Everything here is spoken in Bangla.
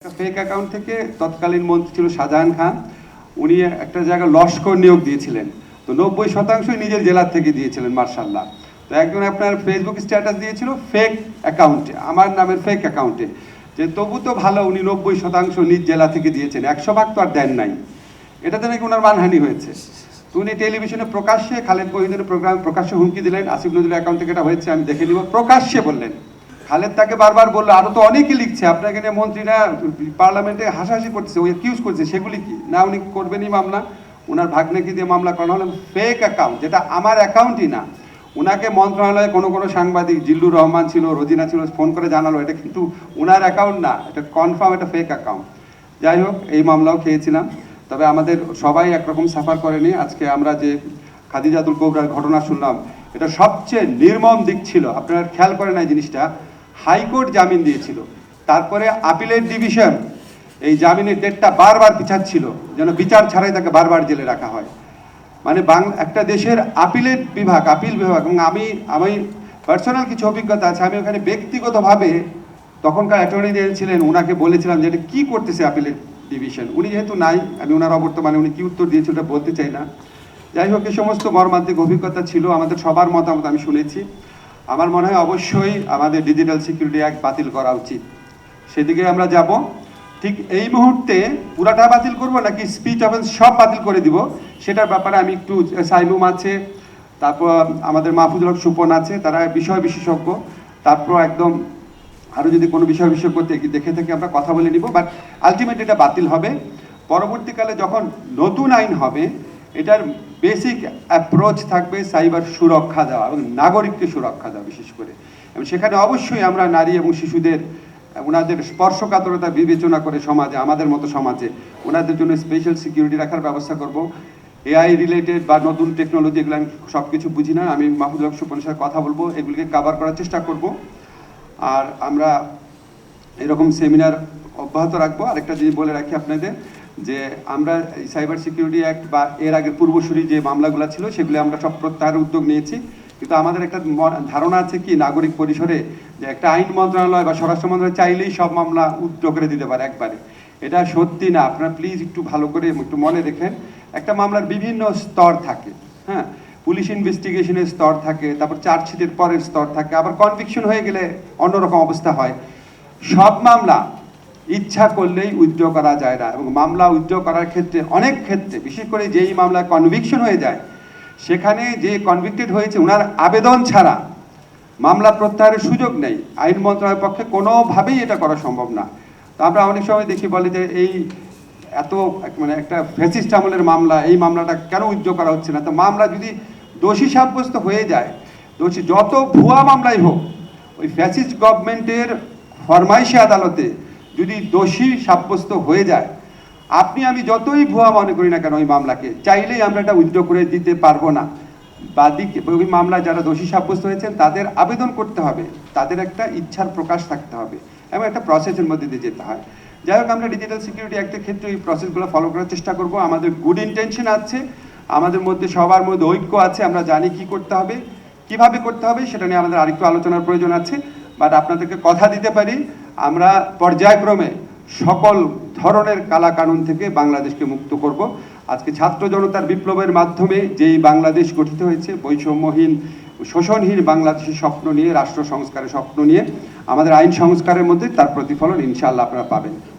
একটা ফেক অ্যাকাউন্ট থেকে তৎকালীন মন্ত্রী ছিল শাহজাহান খান, উনি একটা জায়গায় লস্কর নিয়োগ দিয়েছিলেন। তো 90% নিজের জেলার থেকে দিয়েছিলেন মার্শাল্লাহ। তো একজন আপনার ফেসবুক স্ট্যাটাস দিয়েছিল ফেক অ্যাকাউন্টে, আমার নামের ফেক অ্যাকাউন্টে, যে তবু তো ভালো উনি 90% নিজ জেলা থেকে দিয়েছেন, 100% তো আর দেন নাই। এটাতে নাকি ওনার মানহানি হয়েছে। তো উনি টেলিভিশনে প্রকাশ্যে খালেদ মহিউদ্দিনের প্রোগ্রাম প্রকাশ্যে হুমকি দিলেন, আসিফ নজরুলের অ্যাকাউন্ট থেকে এটা হয়েছে, আমি দেখে নিব, প্রকাশ্যে বললেন। খালেদ তাকে বারবার বললো, আরো তো অনেকে লিখছে আপনাকে নিয়ে, মন্ত্রীরা পার্লামেন্টে হাসাহাসি করছে, ওই অ্যাকিউজ করছে, সেগুলি কি না উনি করবেনই মামলা। ওনার ভাগ্নেকে দিয়ে মামলা করানো হলো ফেক অ্যাকাউন্ট, যেটা আমার অ্যাকাউন্টই না। ওনাকে মন্ত্রণালয়ে কোনো সাংবাদিক, জিল্লুর রহমান ছিল, রোজিনা ছিল, ফোন করে জানালো এটা কিন্তু ওনার অ্যাকাউন্ট না, এটা কনফার্ম এটা ফেক অ্যাকাউন্ট। যাই হোক, এই মামলাও খেয়েছিলাম। তবে আমাদের সবাই একরকম সাফার করেনি। আজকে আমরা যে খাদিজাতুল কোবরার ঘটনা শুনলাম, এটা সবচেয়ে নির্মম দিক ছিল। আপনারা খেয়াল করেন এই জিনিসটা, হাইকোর্ট জামিন দিয়েছিল, তারপরে আপিলের ডিভিশন এই জামিনের ডেটটা বারবার পিছাচ্ছিল, যেন বিচার ছাড়াই তাকে বারবার জেলে রাখা হয়। মানে একটা দেশের আপিল বিভাগ, এবং আমি পার্সোনাল কিছু অভিজ্ঞতা আছে। আমি ওখানে ব্যক্তিগতভাবে তখনকার অ্যাটর্নি জেনারেল ছিলেন, ওনাকে বলেছিলাম যে এটা কী করতেছে আপিলের ডিভিশন। উনি যেহেতু নাই, আমি ওনার অবর্তমানে উনি কী উত্তর দিয়েছে ওটা বলতে চাই না। যাই হোক, এই সমস্ত মর্মান্তিক অভিজ্ঞতা ছিল, আমাদের সবার মতামত আমি শুনেছি। আমার মনে হয় অবশ্যই আমাদের ডিজিটাল সিকিউরিটি অ্যাক্ট বাতিল করা উচিত, সেদিকে আমরা যাব। ঠিক এই মুহূর্তে পুরাটা বাতিল করব নাকি স্পিচ অফেন্স সব বাতিল করে দিব, সেটার ব্যাপারে আমি একটু, সাইমুম আছে, তারপর আমাদের মাহফুজুল হক সুপন আছে, তারা বিষয় বিশেষজ্ঞ, তারপর একদম আরও যদি কোনো বিষয় বিশেষজ্ঞ দেখে থেকে আমরা কথা বলে নিব। বাট আলটিমেট এটা বাতিল হবে। পরবর্তীকালে যখন নতুন আইন হবে, এটার বেসিক অ্যাপ্রোচ থাকবে সাইবার সুরক্ষা দেওয়া এবং নাগরিককে সুরক্ষা দেওয়া বিশেষ করে। এবং সেখানে অবশ্যই আমরা নারী এবং শিশুদের, ওনাদের স্পর্শকাতরতা বিবেচনা করে সমাজে, আমাদের মতো সমাজে ওনাদের জন্য স্পেশাল সিকিউরিটি রাখার ব্যবস্থা করব। এআই রিলেটেড বা নতুন টেকনোলজি, এগুলো আমি সব কিছু বুঝি না, আমি মাহফুজুল হক সুপনের সাথে কথা বলবো, এগুলিকে কভার করার চেষ্টা করব। আর আমরা এরকম সেমিনার অব্যাহত রাখবো। আরেকটা জিনিস বলে রাখি আপনাদের, যে আমরা সাইবার সিকিউরিটি অ্যাক্ট বা এর আগের পূর্বসূরি যে মামলাগুলো ছিল সেগুলো আমরা সব প্রত্যাহারের উদ্যোগ নিয়েছি। কিন্তু আমাদের একটা ধারণা আছে কি, নাগরিক পরিসরে, যে একটা আইন মন্ত্রণালয় বা স্বরাষ্ট্র মন্ত্রণালয় চাইলেই সব মামলা উদ্যোগ করে দিতে পারে একবারে। এটা সত্যি না, আপনারা প্লিজ একটু ভালো করে একটু মনে রেখেন। একটা মামলার বিভিন্ন স্তর থাকে, হ্যাঁ, পুলিশ ইনভেস্টিগেশনের স্তর থাকে, তারপর চার্জশিটের পরের স্তর থাকে, আবার কনভিকশন হয়ে গেলে অন্যরকম অবস্থা হয়। সব মামলা ইচ্ছা করলেই উইথড্র করা যায় না, এবং মামলা উইথড্র করার ক্ষেত্রে অনেক ক্ষেত্রে, বিশেষ করে যেই মামলায় কনভিকশন হয়ে যায়, সেখানে যে কনভিক্টেড হয়েছে ওনার আবেদন ছাড়া মামলা প্রত্যাহারের সুযোগ নেই। আইন মন্ত্রণালয়ের পক্ষে কোনোভাবেই এটা করা সম্ভব না। তো আমরা অনেক সময় দেখি, বলে যে এই এত মানে একটা ফ্যাসিস্ট আমলের মামলা, এই মামলাটা কেন উইথড্র করা হচ্ছে না। তো মামলা যদি দোষী সাব্যস্ত হয়ে যায়, দোষী যত ভুয়া মামলাই হোক, ওই ফ্যাসিস্ট গভর্নমেন্টের ফরমাইশি আদালতে যদি দোষী সাব্যস্ত হয়ে যায়, আপনি আমি যতই ভুয়া মনে করি না কেন, ওই মামলাকে চাইলেই আমরা এটা উইথড্র করে দিতে পারবো না। বাদী, ওই মামলায় যারা দোষী সাব্যস্ত হয়েছেন তাদের আবেদন করতে হবে, তাদের একটা ইচ্ছার প্রকাশ থাকতে হবে, এবং একটা প্রসেসের মধ্যে দিয়ে যেতে হয়। যাই হোক, আমরা ডিজিটাল সিকিউরিটি অ্যাক্টের ক্ষেত্রে এই প্রসেসগুলো ফলো করার চেষ্টা করব। আমাদের গুড ইন্টেনশন আছে, আমাদের মধ্যে সবার মধ্যে ঐক্য আছে, আমরা জানি কি করতে হবে, কিভাবে করতে হবে, সেটা নিয়ে আমাদের আরেকটু আলোচনার প্রয়োজন আছে। বাট আপনাদেরকে কথা দিতে পারি, আমরা পর্যায়ক্রমে সকল ধরনের কালা কানুন থেকে বাংলাদেশকে মুক্ত করব। আজকে ছাত্র জনতার বিপ্লবের মাধ্যমে যেই বাংলাদেশ গঠিত হয়েছে, বৈষম্যহীন, শোষণহীন বাংলাদেশের স্বপ্ন নিয়ে, রাষ্ট্র সংস্কারের স্বপ্ন নিয়ে, আমাদের আইন সংস্কারের মধ্যে তার প্রতিফলন ইনশাআল্লাহ আপনারা পাবেন।